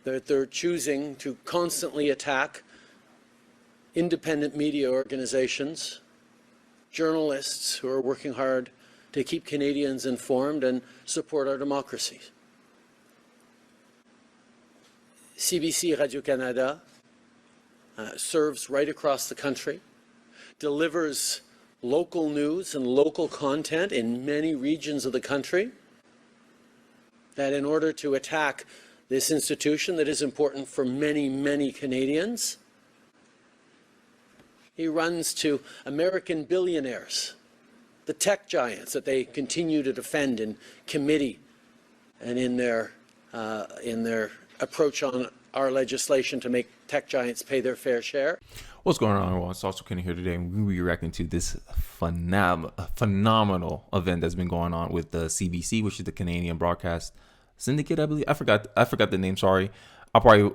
that they're choosing to constantly attack independent media organizations, journalists who are working hard to keep Canadians informed and support our democracy. CBC Radio-Canada serves right across the country, delivers local news and local content in many regions of the country, that in order to attack this institution that is important for many, many Canadians, he runs to American billionaires, the tech giants that they continue to defend in committee and in their approach on our legislation to make tech giants pay their fair share. What's going on, everyone? It's also Kenny here today, and we'll be reacting to this phenomenal event that's been going on with the CBC, which is the Canadian Broadcast Syndicate, I believe. I forgot the name. Sorry. I'll probably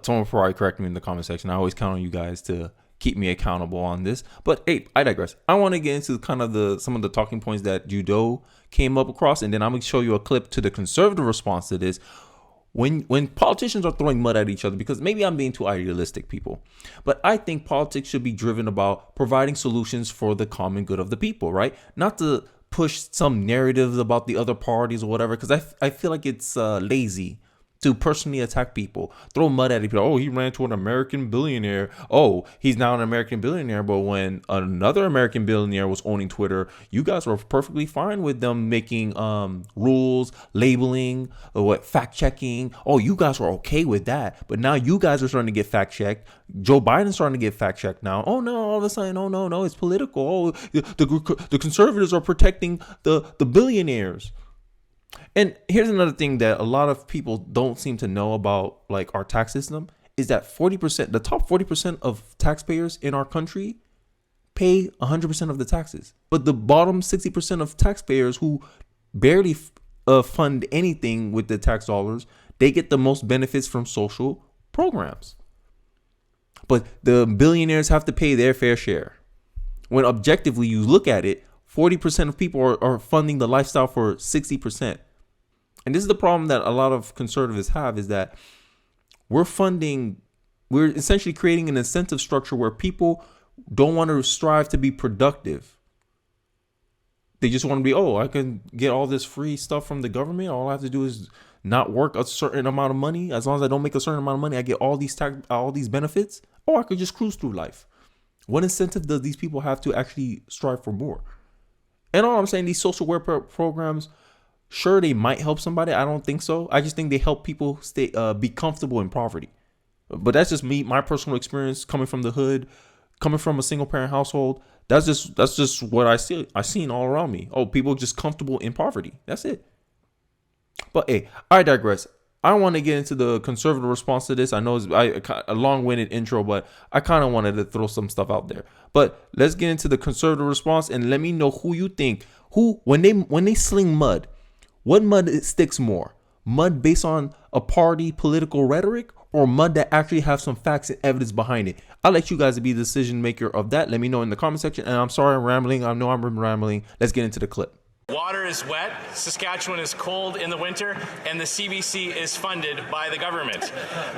someone will probably correct me in the comment section. I always count on you guys to keep me accountable on this. But hey, I digress. I want to get into kind of some of the talking points that Judo came up across, and then I'm going to show you a clip to the conservative response to this. When politicians are throwing mud at each other, because maybe I'm being too idealistic, people, but I think politics should be driven about providing solutions for the common good of the people, right? Not to push some narratives about the other parties or whatever, because I feel like it's lazy to personally attack people, throw mud at people. Oh, he ran to an American billionaire. Oh, he's now an American billionaire. But when another American billionaire was owning Twitter, you guys were perfectly fine with them making rules, labeling, fact checking. Oh, you guys were okay with that. But now you guys are starting to get fact checked. Joe Biden's starting to get fact checked now. Oh no, all of a sudden, oh no, it's political. Oh, the conservatives are protecting the billionaires. And here's another thing that a lot of people don't seem to know about, like, our tax system, is that 40%, the top 40% of taxpayers in our country pay 100% of the taxes. But the bottom 60% of taxpayers who barely fund anything with the tax dollars, they get the most benefits from social programs. But the billionaires have to pay their fair share. When objectively you look at it, 40% of people are funding the lifestyle for 60%. And this is the problem that a lot of conservatives have, is that we're essentially creating an incentive structure where people don't want to strive to be productive. They just want to be, I can get all this free stuff from the government. All I have to do is not work a certain amount of money. As long as I don't make a certain amount of money, I get all these benefits. I could just cruise through life. What incentive does these people have to actually strive for more? And all I'm saying, these social welfare programs, sure, they might help somebody. I don't think so. I just think they help people be comfortable in poverty. But that's just me, my personal experience, coming from the hood, coming from a single parent household. That's just what I see. I've seen all around me. People just comfortable in poverty. That's it. But hey, I digress. I want to get into the conservative response to this. I know it's a long-winded intro, but I kind of wanted to throw some stuff out there. But let's get into the conservative response, and let me know who you think, when they sling mud, what mud sticks more? Mud based on a party political rhetoric, or mud that actually have some facts and evidence behind it? I'll let you guys be the decision maker of that. Let me know in the comment section. And I'm sorry I'm rambling. I know I'm rambling. Let's get into the clip. Water is wet, Saskatchewan is cold in the winter, and the CBC is funded by the government.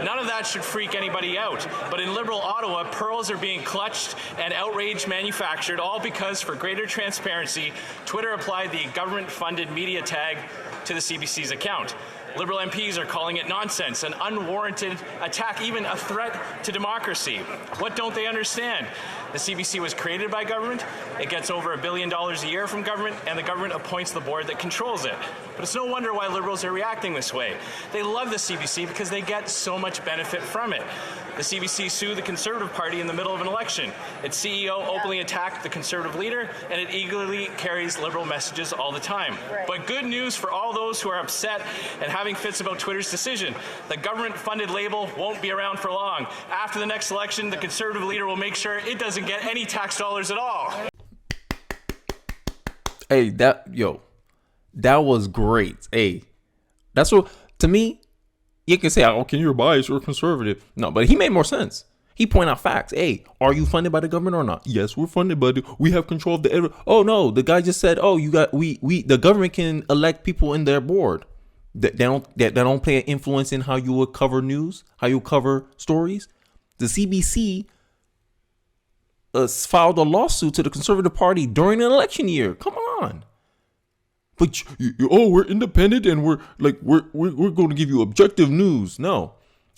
None of that should freak anybody out. But in Liberal Ottawa, pearls are being clutched and outrage manufactured, all because, for greater transparency, Twitter applied the government-funded media tag to the CBC's account. Liberal MPs are calling it nonsense, an unwarranted attack, even a threat to democracy. What don't they understand? The CBC was created by government, it gets over $1 billion a year from government, and the government appoints the board that controls it. But it's no wonder why Liberals are reacting this way. They love the CBC because they get so much benefit from it. The CBC sued the Conservative Party in the middle of an election. Its CEO openly attacked the Conservative leader, and it eagerly carries Liberal messages all the time. Right. But good news for all those who are upset and having fits about Twitter's decision. The government-funded label won't be around for long. After the next election, the Conservative leader will make sure it doesn't get any tax dollars at all. Hey, that was great. Hey, that's what, to me, you can say, can you're biased or conservative. No, but he made more sense. He pointed out facts. Hey, are you funded by the government or not? Yes, we're funded, but we have control of oh no, the guy just said, the government can elect people in their board. that don't play an influence in how you would cover news, how you cover stories. The CBC filed a lawsuit to the Conservative Party during an election year. Come on. But we're independent and we're going to give you objective news. No,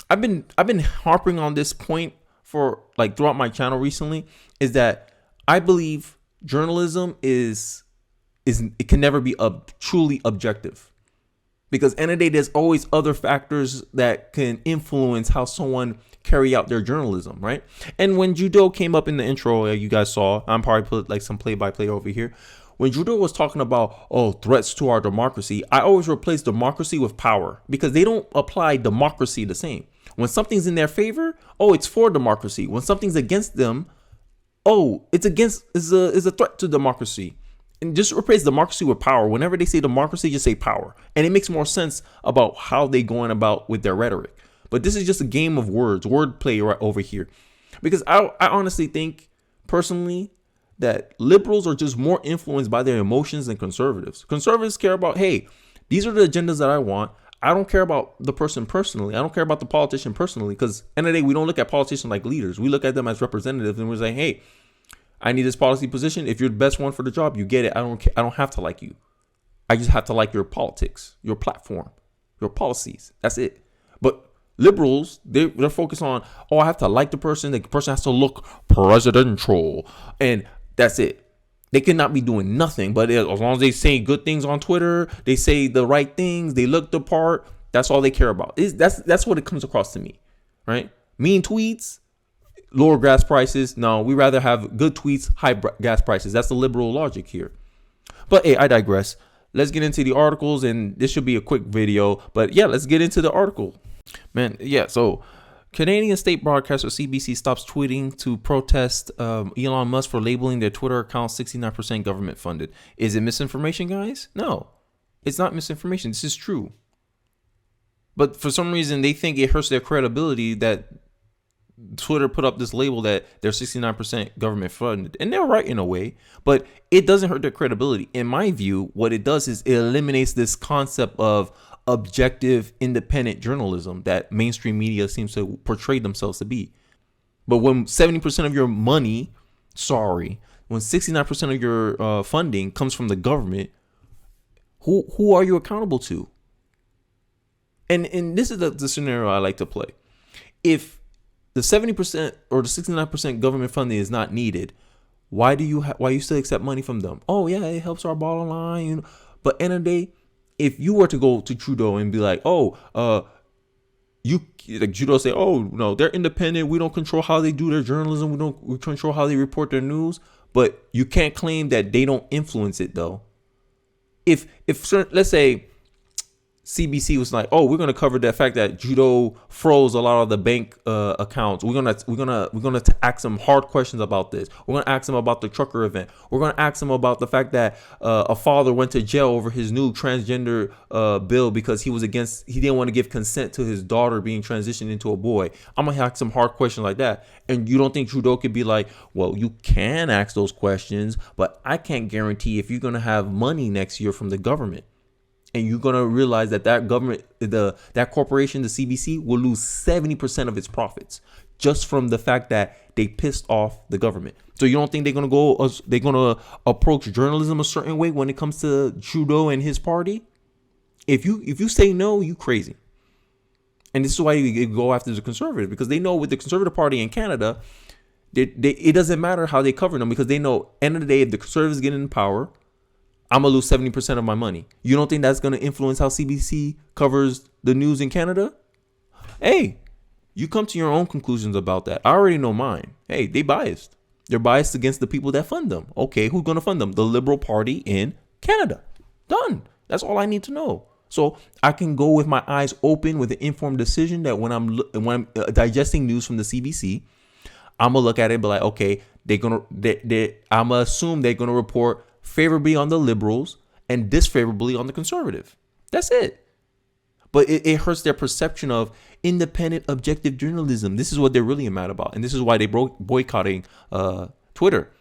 I've been harping on this point for like throughout my channel recently, is that I believe journalism it can never be truly objective, because end of the day, there's always other factors that can influence how someone carry out their journalism, right? And when Judo came up in the intro, you guys saw, I'm probably put like some play-by-play over here. When Judo was talking about, threats to our democracy, I always replace democracy with power, because they don't apply democracy the same. When something's in their favor, it's for democracy. When something's against them, it's a threat to democracy. And just replace democracy with power. Whenever they say democracy, just say power. And it makes more sense about how they going about with their rhetoric. But this is just a game of words, wordplay right over here. Because I honestly think, personally, that liberals are just more influenced by their emotions than conservatives. Conservatives care about, hey, these are the agendas that I want. I don't care about the person personally. I don't care about the politician personally, because end of the day, we don't look at politicians like leaders. We look at them as representatives, and we're saying, hey, I need this policy position. If you're the best one for the job, you get it. I don't have to like you. I just have to like your politics, your platform, your policies. That's it. But liberals, they're focused on, I have to like the person. The person has to look presidential, and that's it. They cannot be doing nothing, but as long as they say good things on Twitter, they say the right things, they look the part, that's all they care about. That's what it comes across to me, right? Mean tweets, lower gas prices. No, we rather have good tweets, high gas prices. That's the liberal logic here. But hey, I digress. Let's get into the articles, and this should be a quick video. But yeah, let's get into the article. Man, yeah, so Canadian state broadcaster CBC stops tweeting to protest Elon Musk for labeling their Twitter account 69% government funded. Is it misinformation, guys? No, it's not misinformation. This is true. But for some reason, they think it hurts their credibility that Twitter put up this label that they're 69% government funded. And they're right in a way, but it doesn't hurt their credibility. In my view, what it does is it eliminates this concept of objective, independent journalism that mainstream media seems to portray themselves to be. But when 70% of your money, when 69% of your funding comes from the government, who are you accountable to? And this is the scenario I like to play. If the 70% or the 69% government funding is not needed, why you still accept money from them? Oh yeah, it helps our bottom line. But end of the day, if you were to go to Trudeau and be like, Trudeau say, no, they're independent. We don't control how they do their journalism. We control how they report their news. But you can't claim that they don't influence it though. If let's say CBC was like, we're going to cover the fact that Judo froze a lot of the bank accounts. We're gonna ask them hard questions about this. We're going to ask them about the trucker event. We're going to ask them about the fact that a father went to jail over his new transgender bill because he didn't want to give consent to his daughter being transitioned into a boy. I'm going to ask some hard questions like that. And you don't think Trudeau could be like, well, you can ask those questions, but I can't guarantee if you're going to have money next year from the government. And you're going to realize that government, that corporation, the CBC, will lose 70% of its profits just from the fact that they pissed off the government. So you don't think they're going to approach journalism a certain way when it comes to Trudeau and his party? If you say no, you crazy. And this is why you go after the conservative, because they know with the Conservative Party in Canada, it doesn't matter how they cover them, because they know end of the day, if the conservatives get in power, I'm going to lose 70% of my money. You don't think that's going to influence how CBC covers the news in Canada? Hey, you come to your own conclusions about that. I already know mine. Hey, they biased. They're biased against the people that fund them. Okay, who's going to fund them? The Liberal Party in Canada. Done. That's all I need to know. So I can go with my eyes open with an informed decision that when I'm digesting news from the CBC, I'm going to look at it and be like, okay, I'm going to assume they're going to report favorably on the liberals and disfavorably on the conservative. That's it. But it hurts their perception of independent, objective journalism. This is what they're really mad about. And this is why they're boycotting Twitter.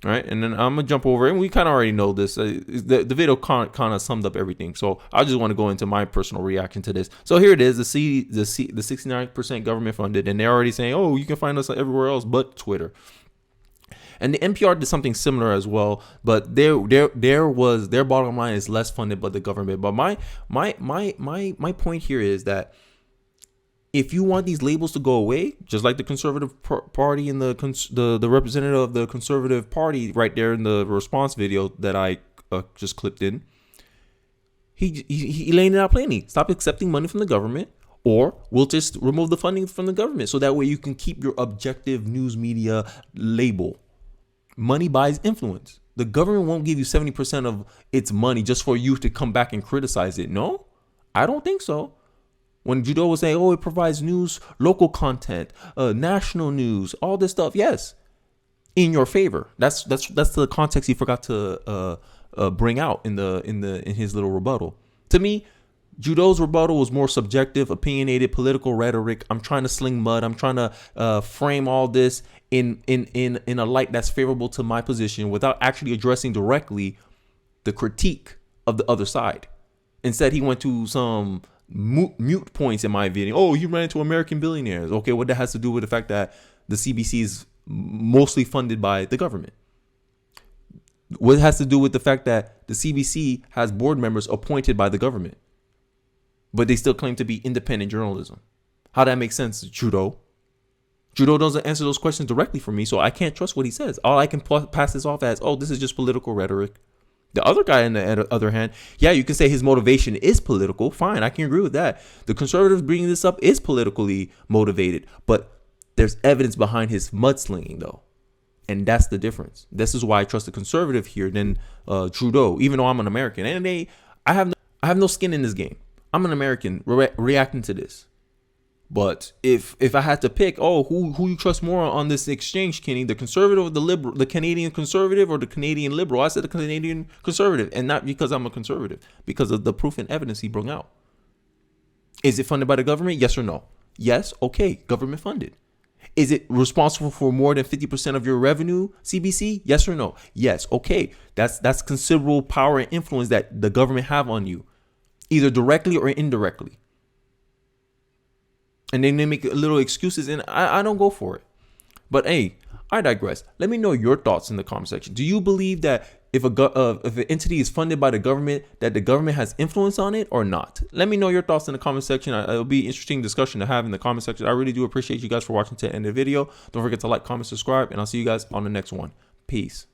All right, and then I'm gonna jump over, and we kind of already know this. The video kind of summed up everything, so I just want to go into my personal reaction to this. So here it is: the 69% government funded, and they're already saying, "Oh, you can find us everywhere else but Twitter." And the NPR did something similar as well, but their bottom line is less funded by the government. But my point here is that if you want these labels to go away, just like the Conservative Party and the representative of the Conservative Party right there in the response video that I just clipped in, he laying it out plainly. Stop accepting money from the government, or we'll just remove the funding from the government, so that way you can keep your objective news media label. Money buys influence. The government won't give you 70% of its money just for you to come back and criticize it. No, I don't think so. When Trudeau was saying, "Oh, it provides news, local content, national news, all this stuff," yes, in your favor. That's the context he forgot to bring out in his little rebuttal. To me, Trudeau's rebuttal was more subjective, opinionated, political rhetoric. I'm trying to sling mud. I'm trying to frame all this in a light that's favorable to my position without actually addressing directly the critique of the other side. Instead, he went to some mute points in my video. Oh, you ran into American billionaires. Okay, what that has to do with the fact that the CBC is mostly funded by the government? What has to do with the fact that the CBC has board members appointed by the government, but they still claim to be independent journalism? How that makes sense, Trudeau? Trudeau doesn't answer those questions directly for me, so I can't trust what he says. All I can pass this off as, oh, this is just political rhetoric. The other guy, on the other hand, yeah, you can say his motivation is political. Fine, I can agree with that. The Conservatives bringing this up is politically motivated, but there's evidence behind his mudslinging, though. And that's the difference. This is why I trust the Conservative here than Trudeau, even though I'm an American. And I have no skin in this game. I'm an American reacting to this. But if I had to pick, who you trust more on this exchange, Kenny, the Conservative or the Liberal, the Canadian Conservative or the Canadian Liberal? I said the Canadian Conservative, and not because I'm a conservative, because of the proof and evidence he brought out. Is it funded by the government? Yes or no? Yes. Okay. Government funded. Is it responsible for more than 50% of your revenue, CBC? Yes or no? Yes. Okay. That's considerable power and influence that the government have on you, either directly or indirectly. And then they make little excuses, and I don't go for it. But hey, I digress. Let me know your thoughts in the comment section. Do you believe that if an entity is funded by the government, that the government has influence on it or not? Let me know your thoughts in the comment section. It'll be an interesting discussion to have in the comment section. I really do appreciate you guys for watching to the end of the video. Don't forget to like, comment, subscribe, and I'll see you guys on the next one. Peace.